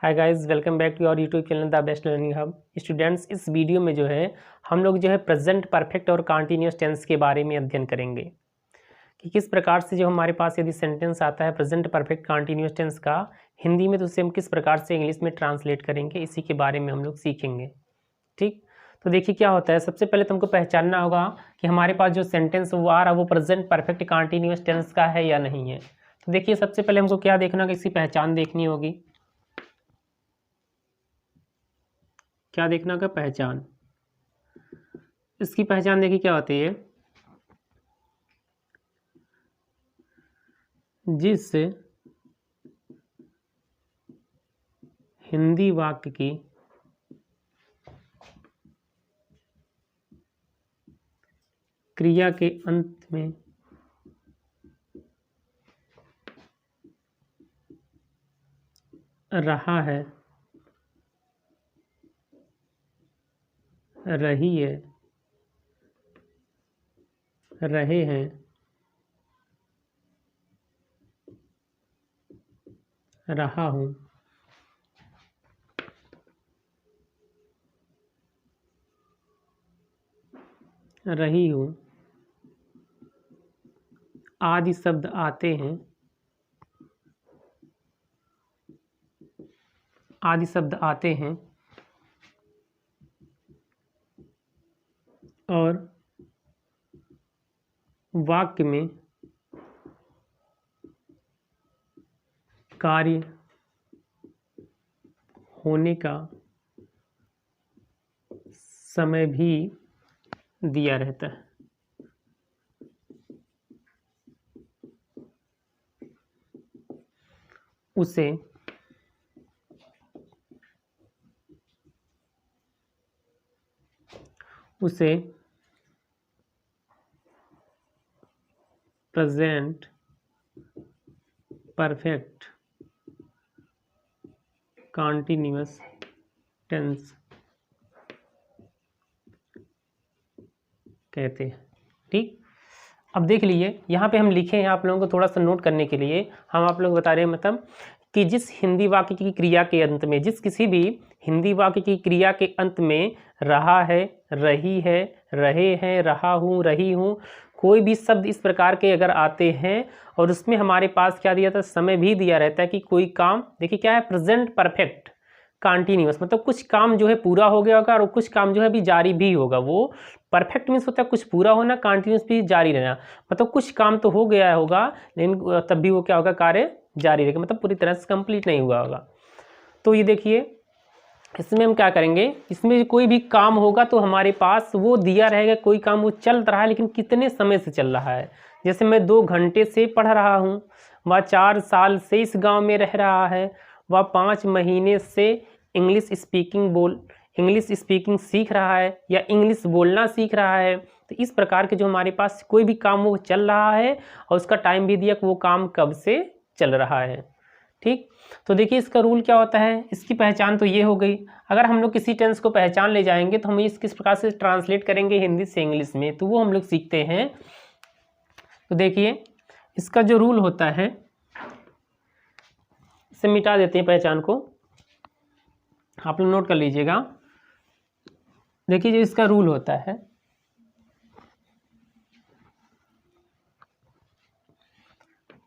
Hi guys, welcome back to our YouTube channel the best learning hub. Students, इस video में जो है हम लोग जो है प्रेजेंट परफेक्ट और कंटिन्यूअस टेंस के बारे में अध्ययन करेंगे कि किस प्रकार से जो हमारे पास यदि सेंटेंस आता है प्रेजेंट परफेक्ट कंटिन्यूअस टेंस का हिंदी में, तो उसे हम किस प्रकार से इंग्लिश में ट्रांसलेट करेंगे, इसी के बारे में हम लोग सीखेंगे। ठीक, तो देखिए क्या होता है। सबसे पहले तुमको पहचानना होगा कि हमारे पास जो सेंटेंस वो आ रहा है वो प्रेजेंट परफेक्ट कंटिन्यूअस टेंस का है या नहीं है। तो देखिए सबसे पहले हमको क्या देखना होगा, इसकी पहचान देखनी होगी। क्या देखना होगा? पहचान। इसकी पहचान देखिए क्या होती है। जिस हिंदी वाक्य की क्रिया के अंत में रहा है, रही है, रहे हैं, रहा हूं, रही हूं आदि शब्द आते हैं, आदि शब्द आते हैं और वाक्य में कार्य होने का समय भी दिया रहता है। उसे प्रेजेंट परफेक्ट कंटीन्यूअस टेंस कहते हैं। ठीक, अब देख लीजिए यहाँ पे हम लिखे हैं आप लोगों को थोड़ा सा नोट करने के लिए। हम आप लोग बता रहे हैं मतलब कि जिस हिंदी वाक्य की क्रिया के अंत में, जिस किसी भी हिंदी वाक्य की क्रिया के अंत में रहा है, रही है, रहे हैं, रहा हूँ, रही हूँ, कोई भी शब्द इस प्रकार के अगर आते हैं और उसमें हमारे पास क्या दिया था, समय भी दिया रहता है कि कोई काम, देखिए क्या है, प्रेजेंट परफेक्ट कंटीन्यूअस, मतलब कुछ काम जो है पूरा हो गया होगा और कुछ काम जो है अभी जारी भी होगा। वो परफेक्ट मीन्स होता है कुछ पूरा होना, कंटिन्यूअस भी जारी रहना, मतलब कुछ काम तो हो गया होगा लेकिन तब भी वो क्या होगा, कार्य जारी रहेगा, मतलब पूरी तरह से कंप्लीट नहीं हुआ होगा। तो ये देखिए इसमें हम क्या करेंगे, इसमें कोई भी काम होगा तो हमारे पास वो दिया रहेगा, कोई काम वो चल रहा है लेकिन कितने समय से चल रहा है। जैसे मैं 2 घंटे से पढ़ रहा हूँ, वह 4 साल से इस गांव में रह रहा है, वह 5 महीने से इंग्लिश स्पीकिंग सीख रहा है या इंग्लिश बोलना सीख रहा है। तो इस प्रकार के जो हमारे पास कोई भी काम वो चल रहा है और उसका टाइम भी दिया कि वो काम कब से चल रहा है। ठीक, तो देखिए इसका रूल क्या होता है, इसकी पहचान तो ये हो गई। अगर हम लोग किसी टेंस को पहचान ले जाएंगे तो हम इस किस प्रकार से ट्रांसलेट करेंगे हिंदी से इंग्लिश में, तो वो हम लोग सीखते हैं। तो देखिए इसका जो रूल होता है, इसे मिटा देते हैं पहचान को, आप लोग नोट कर लीजिएगा। देखिए जो इसका रूल होता है,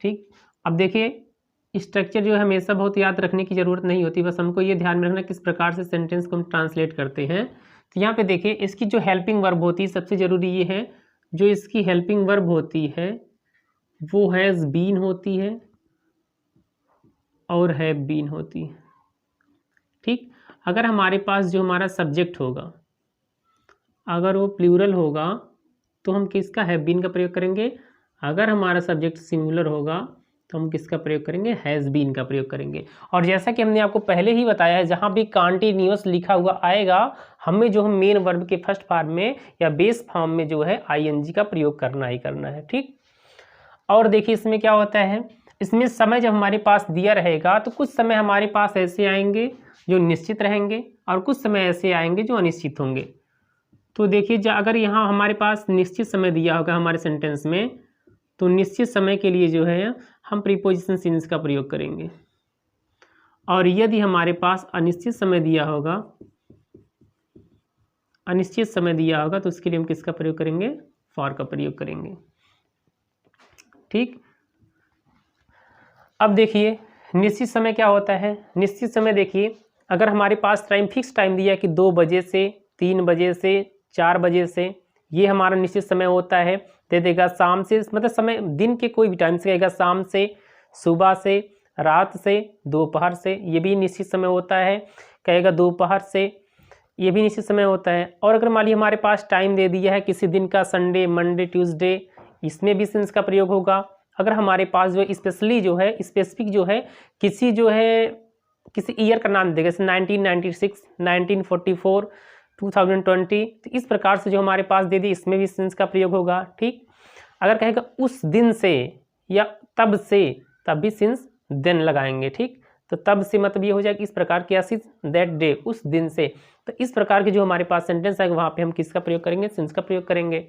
ठीक, अब देखिए स्ट्रक्चर जो है हमेशा बहुत याद रखने की जरूरत नहीं होती, बस हमको ये ध्यान में रखना किस प्रकार से सेंटेंस को हम ट्रांसलेट करते हैं। तो यहाँ पे देखिए इसकी जो हेल्पिंग वर्ब होती है, सबसे जरूरी ये है, जो इसकी हेल्पिंग वर्ब होती है वो हैज़ बीन होती है और हैव बीन होती है। ठीक, अगर हमारे पास जो हमारा सब्जेक्ट होगा अगर वो प्लूरल होगा तो हम किसका, हैव बीन का प्रयोग करेंगे। अगर हमारा सब्जेक्ट सिंगुलर होगा तो हम किसका प्रयोग करेंगे, हैज़ बीन का प्रयोग करेंगे। और जैसा कि हमने आपको पहले ही बताया है, जहाँ भी कंटीन्यूअस लिखा हुआ आएगा हमें जो हम मेन वर्ब के फर्स्ट फॉर्म में या बेस फॉर्म में जो है आईएनजी का प्रयोग करना ही करना है। ठीक, और देखिए इसमें क्या होता है, इसमें समय जब हमारे पास दिया रहेगा तो कुछ समय हमारे पास ऐसे आएंगे जो निश्चित रहेंगे और कुछ समय ऐसे आएंगे जो अनिश्चित होंगे। तो देखिए अगर यहाँ हमारे पास निश्चित समय दिया होगा हमारे सेंटेंस में, तो निश्चित समय के लिए जो है हम प्रीपोजिशन सिंस का प्रयोग करेंगे। और यदि हमारे पास अनिश्चित समय दिया होगा, अनिश्चित समय दिया होगा, तो उसके लिए हम किसका प्रयोग करेंगे? फॉर का प्रयोग करेंगे। ठीक, अब देखिए निश्चित समय क्या होता है। निश्चित समय देखिए, अगर हमारे पास टाइम फिक्स टाइम दिया है कि 2 बजे से 3 बजे से 4 बजे से, ये हमारा निश्चित समय होता है। दे देगा शाम से, मतलब समय दिन के कोई भी टाइम से कहेगा, शाम से, सुबह से, रात से, दोपहर से, ये भी निश्चित समय होता है। कहेगा दोपहर से, ये भी निश्चित समय होता है। और अगर मान लीजिए हमारे पास टाइम दे दिया है किसी दिन का, संडे, मंडे, ट्यूसडे, इसमें भी सिंस का प्रयोग होगा। अगर हमारे पास जो स्पेशली जो है, स्पेसिफिक जो है, किसी जो है किसी ईयर का नाम देगा, जैसे 1996, 1944, 2020, तो इस प्रकार से जो हमारे पास दे दी, इसमें भी सिंस का प्रयोग होगा। ठीक, अगर कहेगा उस दिन से या तब से, तब भी सिंस देन लगाएंगे। ठीक, तो तब से मतलब ये हो जाएगा इस प्रकार की, दैट डे, उस दिन से। तो इस प्रकार के जो हमारे पास सेंटेंस है, वहाँ पे हम किसका प्रयोग करेंगे? सिंस का प्रयोग करेंगे।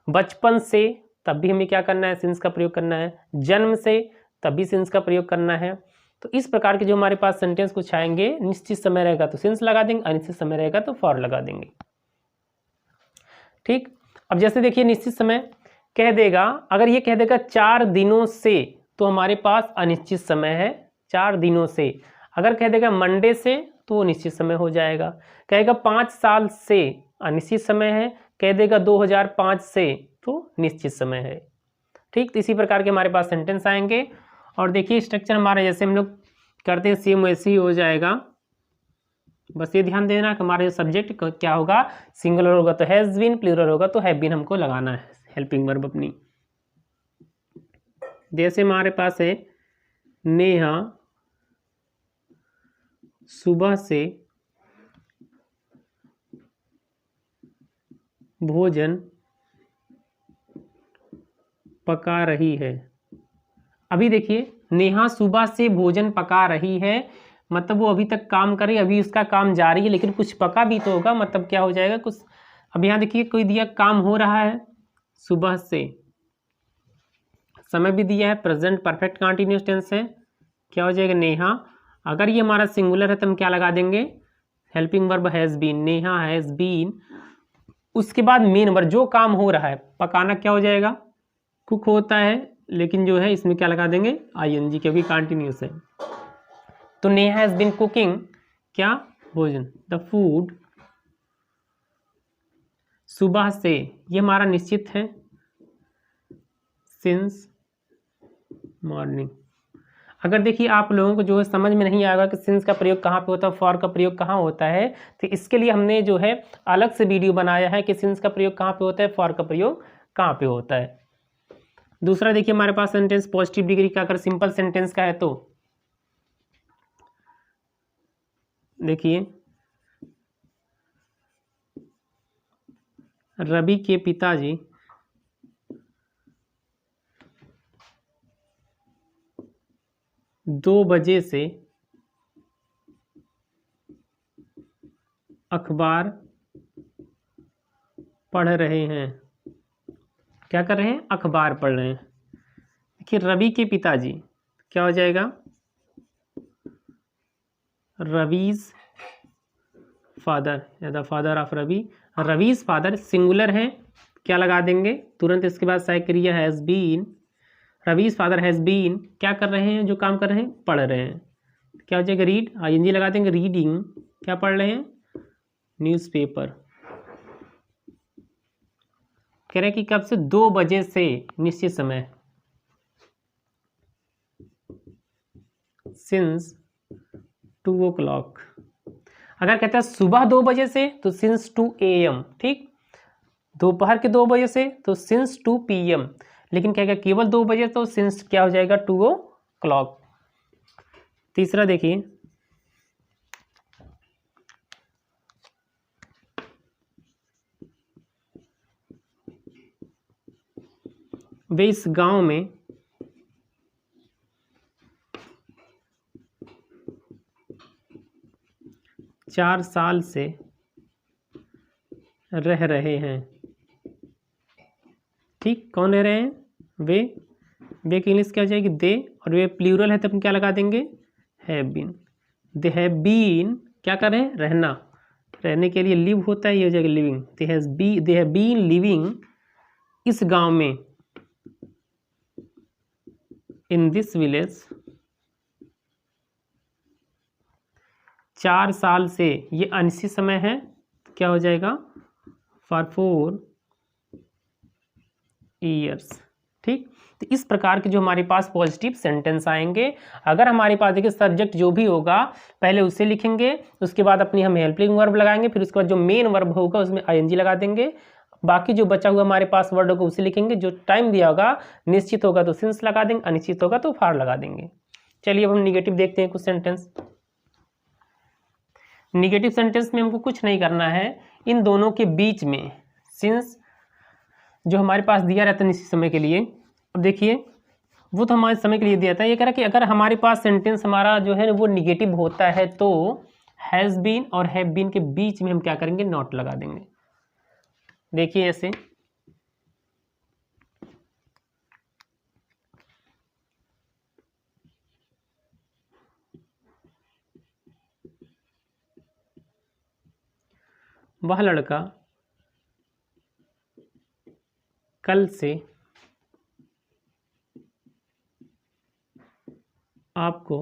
बचपन से, तब भी हमें क्या करना है? सिंस का प्रयोग करना है। जन्म से, तब भी सिंस का प्रयोग करना है। तो इस प्रकार के जो हमारे पास सेंटेंस कुछ आएंगे, निश्चित समय रहेगा तो सिंस लगा देंगे, अनिश्चित समय रहेगा तो फॉर लगा देंगे। ठीक, अब जैसे देखिए निश्चित समय कह देगा, अगर ये कह देगा 4 दिनों से, तो हमारे पास अनिश्चित समय है 4 दिनों से। अगर कह देगा मंडे से, तो वो निश्चित समय हो जाएगा। कहेगा 5 साल से, अनिश्चित समय है। कह देगा 2005 से, तो निश्चित समय है। ठीक, तो इसी प्रकार के हमारे पास सेंटेंस आएंगे। और देखिए स्ट्रक्चर हमारा जैसे हम लोग करते हैं सेम वैसे ही हो जाएगा। बस ये ध्यान देना कि हमारा जो सब्जेक्ट क्या होगा, सिंगुलर होगा तो हैज़ बीन, प्लूरल होगा तो हैव बीन हमको लगाना है हेल्पिंग वर्ब अपनी। जैसे हमारे पास है नेहा सुबह से भोजन पका रही है। अभी देखिए नेहा सुबह से भोजन पका रही है, मतलब वो अभी तक काम कर रही है, अभी उसका काम जारी है, लेकिन कुछ पका भी तो होगा, मतलब क्या हो जाएगा कुछ। अब यहाँ देखिए कोई दिया काम हो रहा है सुबह से, समय भी दिया है, प्रेजेंट परफेक्ट कंटीन्यूअस टेंस है, क्या हो जाएगा? नेहा। अगर ये हमारा सिंगुलर है तो हम क्या लगा देंगे? Helping verb has been, Neha has been. उसके बाद मेन वर्ब, जो काम हो रहा है, पकाना क्या हो जाएगा? कुक होता है, लेकिन जो है इसमें क्या लगा देंगे? ING, क्योंकि कंटिन्यूस है। तो नेहा हैज बीन कुकिंग, क्या? भोजन, द फूड, सुबह से, ये हमारा निश्चित है, सिंस मॉर्निंग। अगर देखिए आप लोगों को जो है समझ में नहीं आएगा कि सिंस का प्रयोग कहाँ पे होता है, फॉर का प्रयोग कहाँ होता है, तो इसके लिए हमने जो है अलग से वीडियो बनाया है कि सिंस का प्रयोग कहाँ पे होता है, फॉर का प्रयोग कहाँ पे होता है। दूसरा देखिए हमारे पास सेंटेंस पॉजिटिव डिग्री का अगर सिंपल सेंटेंस का है तो देखिए रवि के पिताजी दो बजे से अखबार पढ़ रहे हैं। क्या कर रहे हैं? अखबार पढ़ रहे हैं। देखिए रवि के पिताजी क्या हो जाएगा? रवीज फादर, या the father of Ravi. Ravi's father singular है, क्या लगा देंगे? तुरंत इसके बाद सहायक क्रिया has been. Ravi's father has been, क्या कर रहे हैं? जो काम कर रहे हैं, पढ़ रहे हैं। क्या हो जाएगा? रीड, ING लगा देंगे। रीडिंग, क्या पढ़ रहे हैं? न्यूज़पेपर। कह रहे हैं कि कब से? 2 बजे से, निश्चित समय, सिंस 2 o'clock। अगर कहते हैं सुबह 2 बजे से तो सिंस 2 AM, ठीक। दोपहर के 2 बजे से तो सिंस 2 PM। लेकिन कहेगा केवल 2 बजे तो सिंस क्या हो जाएगा? 2 o'clock। तीसरा देखिए वे इस गांव में 4 साल से रह रहे हैं, ठीक। कौन रह रहे हैं? वे। वे की इंग्लिश क्या हो जाएगी? दे। और वे प्लूरल है तो अपन क्या लगा देंगे? Have been. They have been, क्या करें, रहना, रहने के लिए लिव होता है, ये हो जाएगा living. They have been living, इस गांव में, इन दिस विलेज, 4 साल से, ये अनिश्चित समय है, क्या हो जाएगा, फॉर 4 ईयर्स। ठीक, तो इस प्रकार के जो हमारे पास पॉजिटिव सेंटेंस आएंगे। अगर हमारे पास देखिए सब्जेक्ट जो भी होगा पहले उसे लिखेंगे, उसके बाद अपनी हम हेल्पिंग वर्ब लगाएंगे, फिर उसके बाद जो मेन वर्ब होगा उसमें आईएनजी लगा देंगे, बाकी जो बचा हुआ हमारे पास वर्ड होगा उसे लिखेंगे। जो टाइम दिया होगा, निश्चित होगा तो सिंस लगा देंगे, अनिश्चित होगा तो फॉर लगा देंगे। चलिए अब हम निगेटिव देखते हैं कुछ सेंटेंस। निगेटिव सेंटेंस में हमको कुछ नहीं करना है, इन दोनों के बीच में सिंस जो हमारे पास दिया रहता है निश्चित समय के लिए, अब देखिए वो तो हमारे समय के लिए दिया था, ये कह रहा है कि अगर हमारे पास सेंटेंस हमारा जो है वो निगेटिव होता है तो हैज़ बीन और हैव बीन के बीच में हम क्या करेंगे, नॉट लगा देंगे। देखिए ऐसे, वह लड़का कल से आपको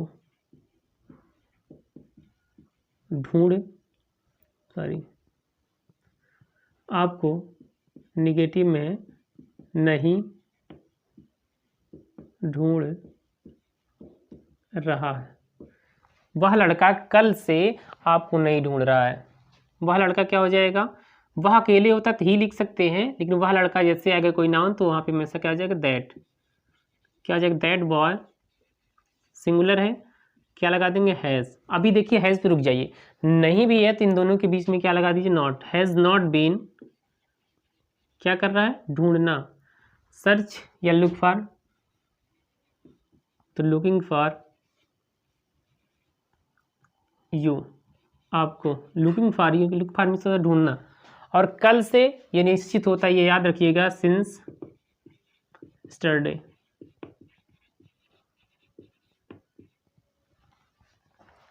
आपको निगेटिव में नहीं ढूंढ रहा है। वह लड़का कल से आपको नहीं ढूंढ रहा है। वह लड़का क्या हो जाएगा, वह अकेले होता तो ही लिख सकते हैं, लेकिन वह लड़का जैसे आएगा कोई नाउन तो वहाँ पे हमेशा क्या हो जाएगा, दैट, क्या हो जाएगा, दैट बॉय, सिंगुलर है, क्या लगा देंगे, हैज़। अभी देखिए हैज़ पे रुक जाइए, नहीं भी है तो इन दोनों के बीच में क्या लगा दीजिए, नॉट। हैज़ नॉट बीन, क्या कर रहा है, ढूंढना, सर्च या लुक फॉर, तो लुकिंग फॉर यू, आपको looking for you, look for में ढूंढना, और कल से ये निश्चित होता है, ये याद रखिएगा, सिंस स्टरडे।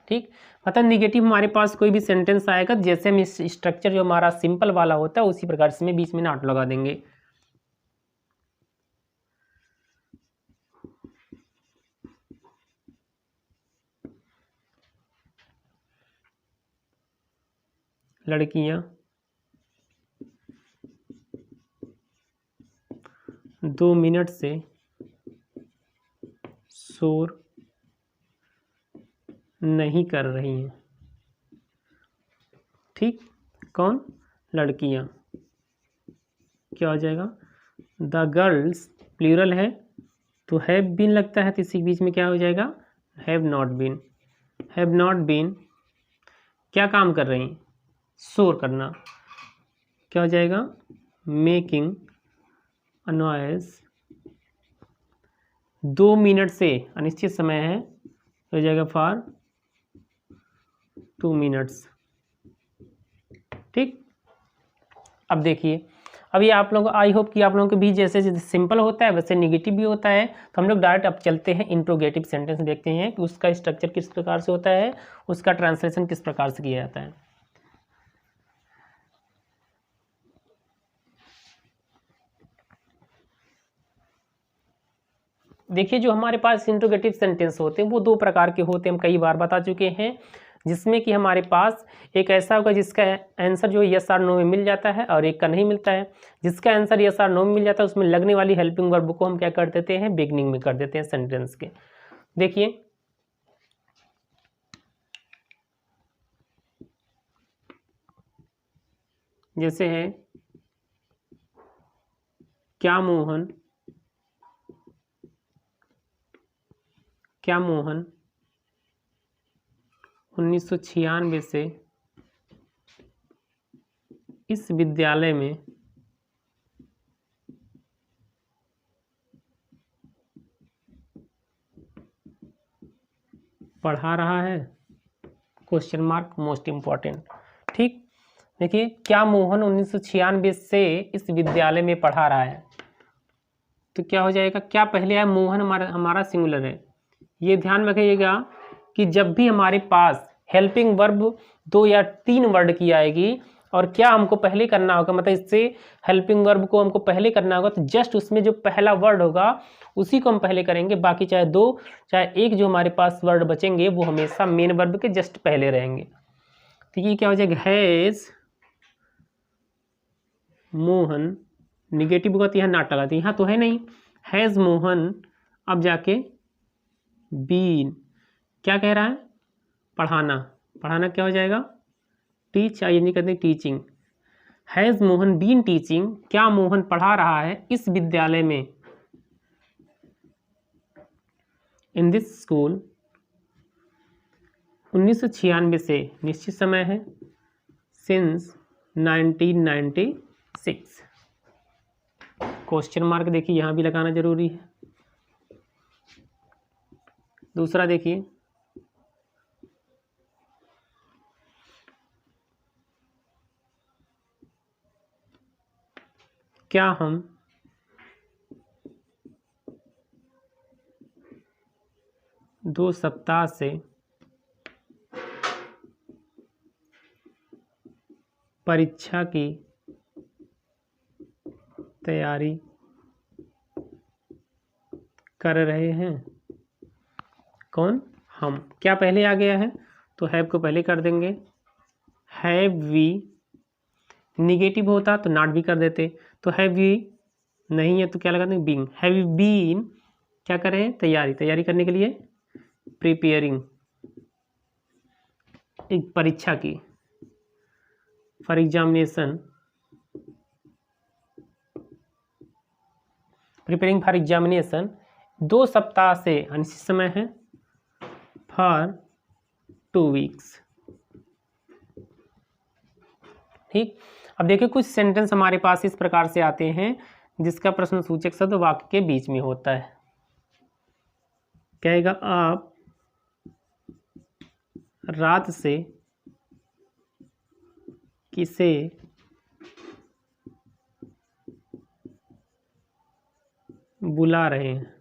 ठीक, मतलब निगेटिव हमारे पास कोई भी सेंटेंस आएगा, जैसे हम इस स्ट्रक्चर जो हमारा सिंपल वाला होता है उसी प्रकार से बीच में नॉट लगा देंगे। लड़कियां 2 मिनट से शोर नहीं कर रही हैं। ठीक, कौन, लड़कियां, क्या हो जाएगा, द गर्ल्स, प्लूरल है तो हैव बीन लगता है, तो इसी के बीच में क्या हो जाएगा, have not been. Have not been क्या काम कर रही, शोर करना, क्या हो जाएगा, मेकिंग अ नॉइज। 2 मिनट से अनिश्चित समय है, तो हो जाएगा फॉर 2 मिनट्स। ठीक, अब देखिए, अब ये आप लोग, आई होप कि आप लोगों के भी जैसे सिंपल होता है वैसे निगेटिव भी होता है, तो हम लोग डायरेक्ट अब चलते हैं इंट्रोगेटिव सेंटेंस, देखते हैं कि उसका स्ट्रक्चर किस प्रकार से होता है, उसका ट्रांसलेशन किस प्रकार से किया जाता है। देखिए जो हमारे पास इंट्रोगेटिव सेंटेंस होते हैं वो 2 प्रकार के होते हैं, हम कई बार बता चुके हैं, जिसमें कि हमारे पास एक ऐसा होगा जिसका आंसर जो है यस और नो में मिल जाता है, और एक का नहीं मिलता है। जिसका आंसर यस और नो में मिल जाता है उसमें लगने वाली हेल्पिंग वर्ब को हम क्या कर देते हैं, बिगनिंग में कर देते हैं सेंटेंस के। देखिए जैसे है, क्या मोहन 1996 से इस विद्यालय में पढ़ा रहा है, क्वेश्चन मार्क, मोस्ट इम्पॉर्टेंट। ठीक, देखिए क्या मोहन 1996 से इस विद्यालय में पढ़ा रहा है, तो क्या हो जाएगा, क्या पहले है, मोहन हमारा सिंगुलर है, ये ध्यान में रखिएगा कि जब भी हमारे पास हेल्पिंग वर्ब 2 या 3 वर्ड की आएगी, और क्या हमको पहले करना होगा, मतलब इससे हेल्पिंग वर्ब को हमको पहले करना होगा, तो जस्ट उसमें जो पहला वर्ड होगा उसी को हम पहले करेंगे। बाकी चाहे 2 चाहे 1 जो हमारे पास वर्ड बचेंगे वो हमेशा मेन वर्ब के जस्ट पहले रहेंगे। तो ये क्या हो जाएगा, हैज़ मोहन, निगेटिव होगा तो यहाँ नॉट लगाते, यहाँ तो है नहीं, हैज़ मोहन, अब जाके बीन, क्या कह रहा है, पढ़ाना, पढ़ाना क्या हो जाएगा, टीच, आइए कहते हैं teaching. Has Mohan been teaching, क्या मोहन पढ़ा रहा है इस विद्यालय में, इन दिस स्कूल, 1996 से निश्चित समय है, सिंस 1996। क्वेश्चन मार्क देखिए यहाँ भी लगाना जरूरी है। दूसरा देखिए, क्या हम दो सप्ताह से परीक्षा की तैयारी कर रहे हैं, कौन, हम, क्या पहले आ गया है तो हैव को पहले कर देंगे, हैव वी, निगेटिव होता तो नॉट भी कर देते, तो हैव वी नहीं है तो क्या लगा देंगे, बीइंग, हैव यू बीन, क्या कर रहे हैं, तैयारी, तैयारी करने के लिए प्रिपेयरिंग, एक परीक्षा की, for examination, preparing for examination, 2 सप्ताह से अनिश्चित समय है, फॉर 2 वीक्स। ठीक, अब देखिए कुछ सेंटेंस हमारे पास इस प्रकार से आते हैं जिसका प्रश्न सूचक शब्द वाक्य के बीच में होता है। कहेगा आप रात से किसे बुला रहे हैं,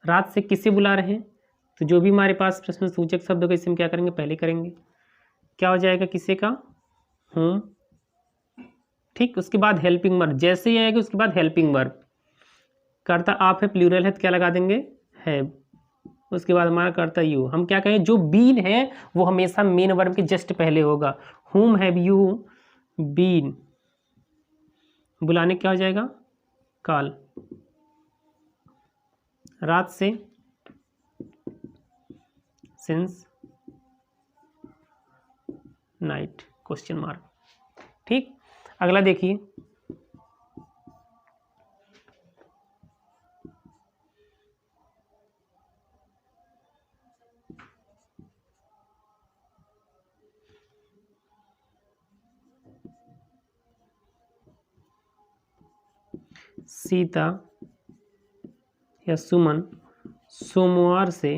रात से किसे बुला रहे हैं, तो जो भी हमारे पास प्रश्न सूचक शब्द का इसमें क्या करेंगे, पहले करेंगे, क्या हो जाएगा, किसे का, होम, ठीक, उसके बाद हेल्पिंग वर्ब, जैसे ही आएगा उसके बाद हेल्पिंग वर्ब, कर्ता आप है, प्लूरल है तो क्या लगा देंगे, हैव, उसके बाद हमारा कर्ता यू, हम क्या कहें, जो बीन है वो हमेशा मेन वर्ब के जस्ट पहले होगा, whom have you been, बुलाने क्या हो जाएगा, कॉल, रात से, सिंस नाइट, क्वेश्चन मार्क। ठीक, अगला देखिए, सीता या सुमन सोमवार से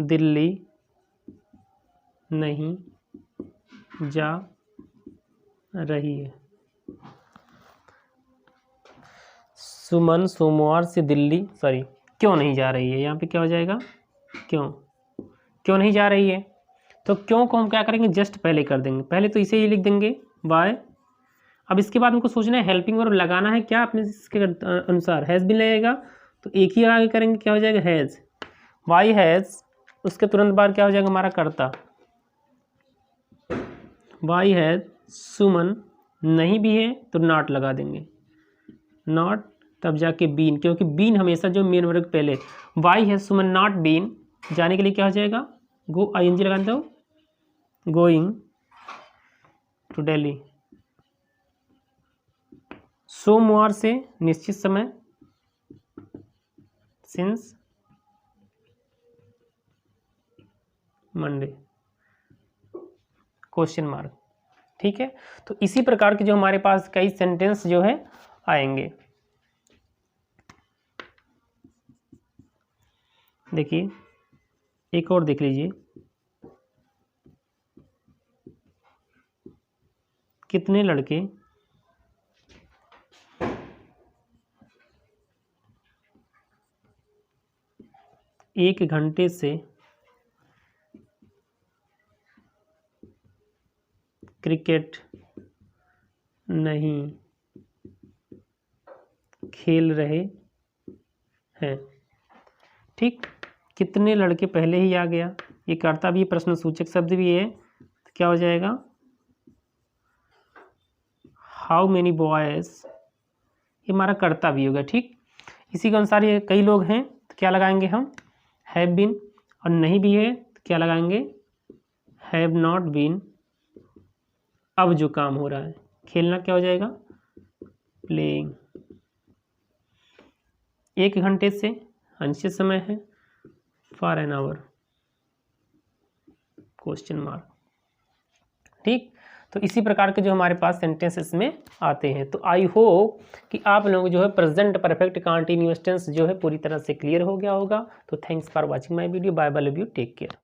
दिल्ली नहीं जा रही है, सुमन सोमवार से दिल्ली, सॉरी, क्यों नहीं जा रही है, यहाँ पे क्या हो जाएगा, क्यों नहीं जा रही है, तो क्यों को हम क्या करेंगे, जस्ट पहले कर देंगे, पहले तो इसे ही लिख देंगे वाई। अब इसके बाद हमको सोचना है हेल्पिंग वर्ब लगाना है क्या, अपने इसके अनुसार हैज़ भी लगेगा, तो एक ही आगे करेंगे, क्या हो जाएगा, हैज़, वाई हैज़, उसके तुरंत बाद क्या हो जाएगा हमारा कर्ता, वाई हैज़ सुमन, नहीं भी है तो नॉट लगा देंगे, नॉट, तब जाके बीन, क्योंकि बीन हमेशा जो मेन वर्ग पहले, why has Suman not been, जाने के लिए क्या हो जाएगा, गो, ING लगाते हो, गोइंग टू दिल्ली, सोमवार से निश्चित समय, सिंस मंडे, क्वेश्चन मार्क। ठीक है, तो इसी प्रकार के जो हमारे पास कई सेंटेंस जो है आएंगे। देखिए एक और देख लीजिए, कितने लड़के 1 घंटे से क्रिकेट नहीं खेल रहे हैं। ठीक, कितने लड़के पहले ही आ गया, ये कर्ता भी प्रश्न सूचक शब्द भी है, तो क्या हो जाएगा हाउ मेनी बॉयज, ये हमारा कर्ता भी होगा। ठीक, इसी के अनुसार ये कई लोग हैं तो क्या लगाएंगे हम हैव बीन, और नहीं भी है तो क्या लगाएंगे हैव नॉट बीन। अब जो काम हो रहा है खेलना क्या हो जाएगा प्लेइंग। 1 घंटे से अनिश्चित समय है, for an hour question mark. ठीक, तो इसी प्रकार के जो हमारे पास सेंटेंसेस में आते हैं। तो आई होप कि आप लोगों को जो है प्रेजेंट परफेक्ट कंटिन्यूअस टेंस जो है पूरी तरह से क्लियर हो गया होगा। तो thanks for watching my video, bye bye, love you, take care.